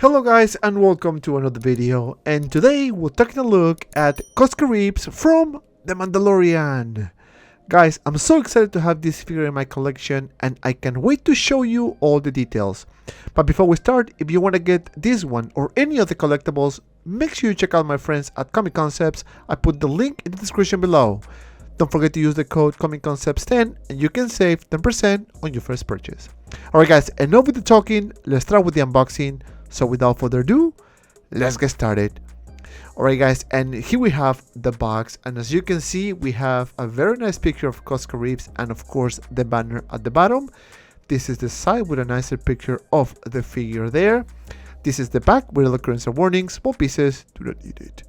Hello guys and welcome to another video, and today we're taking a look at Koska Reeves from The Mandalorian. Guys, I'm so excited to have this figure in my collection and I can't wait to show you all the details. But before we start, if you want to get this one or any other collectibles, make sure you check out my friends at Comic Concepts. I put the link in the description below. Don't forget to use the code ComicConcepts10 and you can save 10% on your first purchase. Alright guys, enough with the talking, let's start with the unboxing. So without further ado, let's get started. Alright guys, and here we have the box, and as you can see we have a very nice picture of Koska Reeves and of course the banner at the bottom. This is the side with a nicer picture of the figure there. This is the back with all occurrence of warnings, small pieces, do not eat it.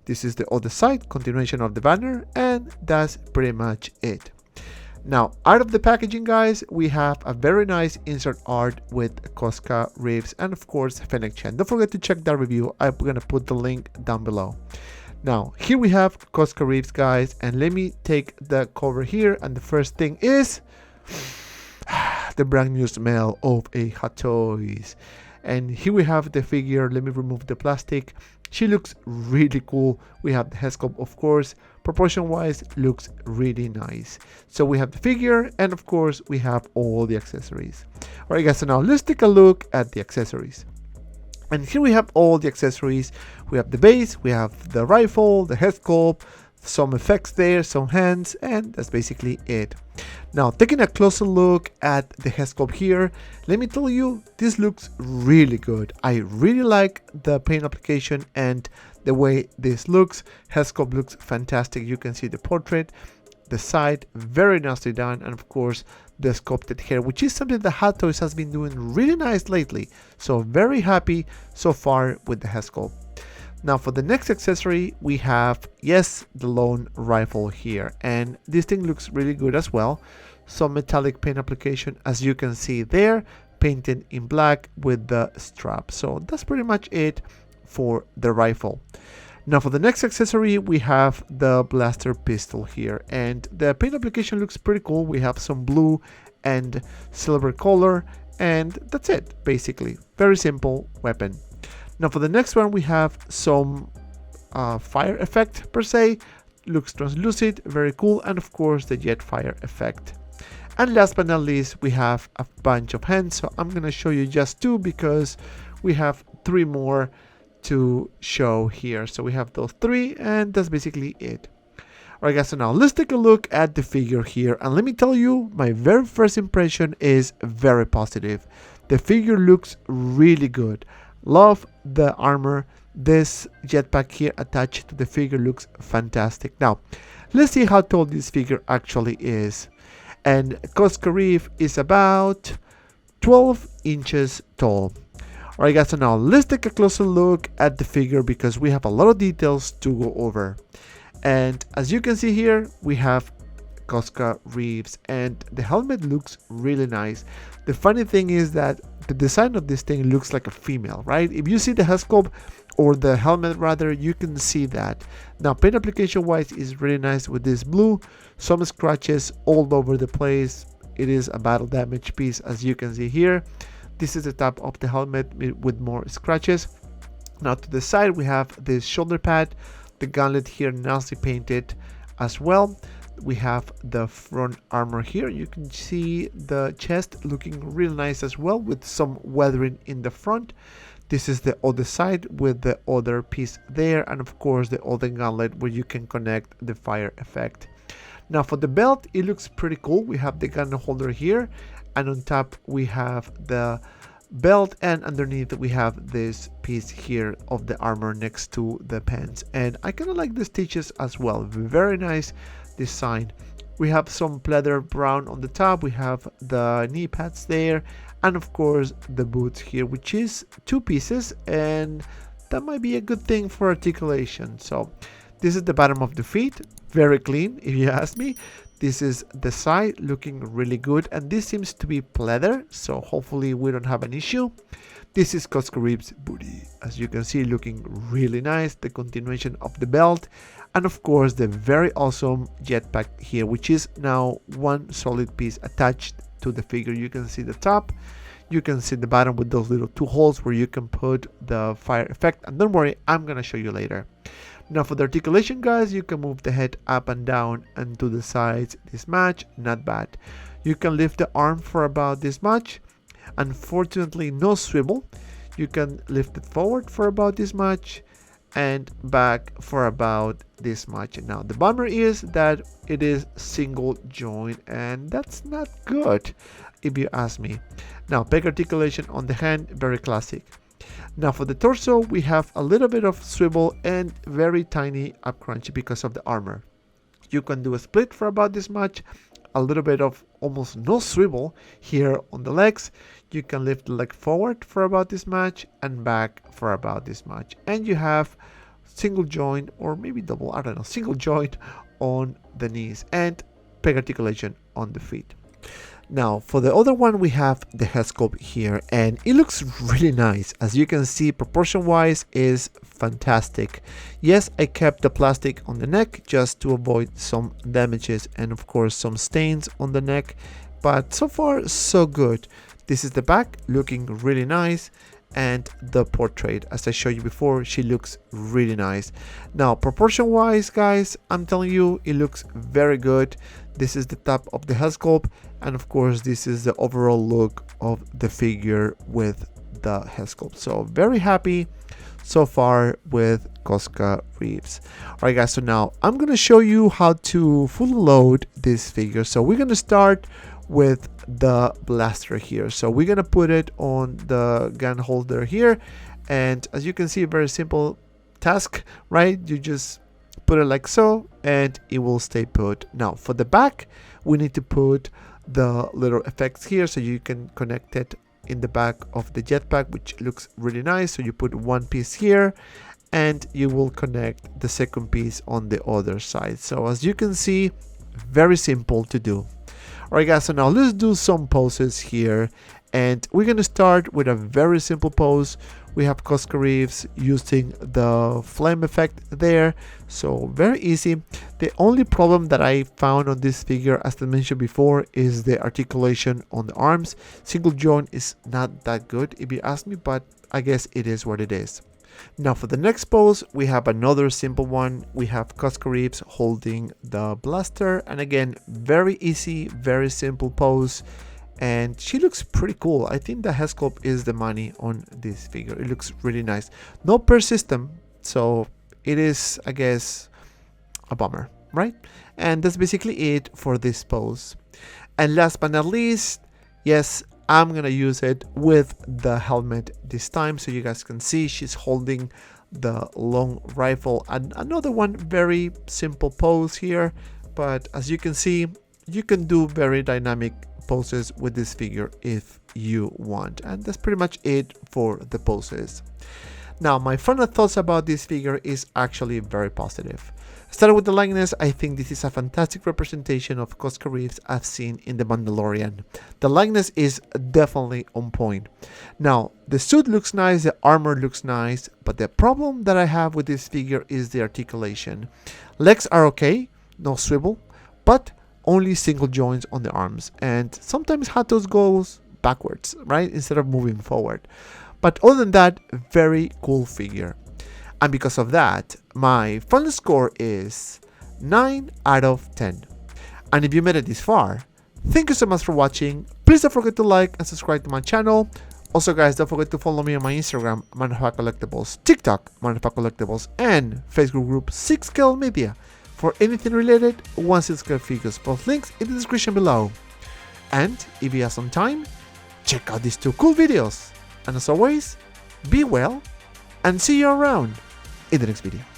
This is the other side, continuation of the banner, and that's pretty much it. Now, out of the packaging guys, we have a very nice insert art with Koska Reeves and of course Fennec Chen. Don't forget to check that review, I'm gonna put the link down below. Now, here we have Koska Reeves guys, and let me take the cover here, and the first thing is the brand new smell of a Hot Toys. And here we have the figure. Let me remove the plastic. She looks really cool. We have the head sculpt, of course. Proportion wise, looks really nice. So we have the figure, and of course we have all the accessories. Alright guys, so now let's take a look at the accessories. And here we have all the accessories. We have the base, we have the rifle, the head sculpt, some effects there, some hands, and that's basically it. Now, taking a closer look at the head sculpt here, let me tell you, this looks really good. I really like the paint application and the way this looks. Head sculpt looks fantastic. You can see the portrait, the side, very nicely done, and of course the sculpted hair, which is something that Hot Toys has been doing really nice lately. So very happy so far with the head sculpt. Now for the next accessory, we have, yes, the lone rifle here, and this thing looks really good as well. Some metallic paint application, as you can see there, painted in black with the strap. So that's pretty much it for the rifle. Now for the next accessory, we have the blaster pistol here, and the paint application looks pretty cool. We have some blue and silver color, and that's it basically. Very simple weapon. Now for the next one, we have some fire effect per se. Looks translucent, very cool, and of course the jet fire effect. And last but not least, we have a bunch of hands. So I'm gonna show you just two because we have three more to show here. So we have those three, and that's basically it. Alright guys, so now let's take a look at the figure here, and let me tell you, my very first impression is very positive. The figure looks really good. Love the armor. This jetpack here attached to the figure looks fantastic. Now, let's see how tall this figure actually is. And Koska Reeves is about 12 inches tall. Alright guys, so now let's take a closer look at the figure because we have a lot of details to go over. And as you can see here, we have Koska Reeves, and the helmet looks really nice. The funny thing is that the design of this thing looks like a female, right? If you see the head sculpt or the helmet rather, you can see that. Now paint application wise is really nice with this blue, some scratches all over the place. It is a battle damage piece, as you can see here. This is the top of the helmet with more scratches. Now to the side we have this shoulder pad, the gauntlet here nicely painted as well. We have the front armor here. You can see the chest looking real nice as well, with some weathering in the front. This is the other side with the other piece there, and of course the other gauntlet where you can connect the fire effect. Now for the belt, it looks pretty cool. We have the gun holder here, and on top we have the belt, and underneath we have this piece here of the armor next to the pants. And I kind of like the stitches as well, very nice design. We have some pleather brown on the top, we have the knee pads there, and of course the boots here, which is 2 pieces, and that might be a good thing for articulation. So this is the bottom of the feet, very clean if you ask me. This is the side, looking really good, and this seems to be pleather, so hopefully we don't have an issue. This is Koska Reeves' booty, as you can see, looking really nice. The continuation of the belt, and of course the very awesome jetpack here, which is now one solid piece attached to the figure. You can see the top, you can see the bottom with those little 2 holes where you can put the fire effect, and don't worry, I'm gonna show you later. Now for the articulation, guys, you can move the head up and down and to the sides this much, not bad. You can lift the arm for about this much. Unfortunately no swivel. You can lift it forward for about this much and back for about this much. Now the bummer is that it is single joint, and that's not good if you ask me. Now peg articulation on the hand, very classic. Now for the torso, we have a little bit of swivel and very tiny up crunch because of the armor. You can do a split for about this much, a little bit of almost no swivel here on the legs. You can lift the leg forward for about this much and back for about this much. And you have single joint, or maybe double, I don't know, single joint on the knees, and peg articulation on the feet. Now for the other one, we have the head sculpt here, and it looks really nice. As you can see, proportion wise is fantastic. Yes, I kept the plastic on the neck just to avoid some damages and of course some stains on the neck, but so far so good. This is the back, looking really nice, and the portrait, as I showed you before, she looks really nice. Now proportion wise, guys, I'm telling you, it looks very good. This is the top of the head sculpt, and of course this is the overall look of the figure with the head sculpt. So very happy so far with Koska Reeves. Alright guys, so now I'm gonna show you how to fully load this figure. So we're gonna start with the blaster here. So we're gonna put it on the gun holder here, and as you can see, very simple task, right? You just put it like so and it will stay put. Now for the back, we need to put the little effects here so you can connect it in the back of the jetpack, which looks really nice. So you put one piece here and you will connect the second piece on the other side. So as you can see, very simple to do. Alright guys, so now let's do some poses here, and we're gonna start with a very simple pose. We have Koska Reeves using the flame effect there, so very easy. The only problem that I found on this figure, as I mentioned before, is the articulation on the arms. Single joint is not that good if you ask me, but I guess it is what it is. Now for the next pose, we have another simple one. We have Koska Reeves holding the blaster, and again, very easy, very simple pose, and she looks pretty cool. I think the head sculpt is the money on this figure. It looks really nice. No per system, so it is, I guess, a bummer, right? And that's basically it for this pose. And last but not least, yes, I'm gonna use it with the helmet this time, so you guys can see she's holding the long rifle. And another one, very simple pose here, but as you can see, you can do very dynamic poses with this figure if you want. And that's pretty much it for the poses. Now my final thoughts about this figure is actually very positive. Starting with the likeness, I think this is a fantastic representation of Koska Reeves I've seen in The Mandalorian. The likeness is definitely on point. Now, the suit looks nice, the armor looks nice, but the problem that I have with this figure is the articulation. Legs are okay, no swivel, but only single joints on the arms, and sometimes Hot Toys goes backwards, right? Instead of moving forward. But other than that, very cool figure. And because of that, my final score is 9 out of 10. And if you made it this far, thank you so much for watching. Please don't forget to like and subscribe to my channel. Also guys, don't forget to follow me on my Instagram, ManHawkWarZtoyz, TikTok, ManHawkWarZtoyz, and Facebook group 6Scale Media for anything related 1/6 figures. Both links in the description below. And if you have some time, check out these 2 cool videos. And as always, be well and see you around in the next video.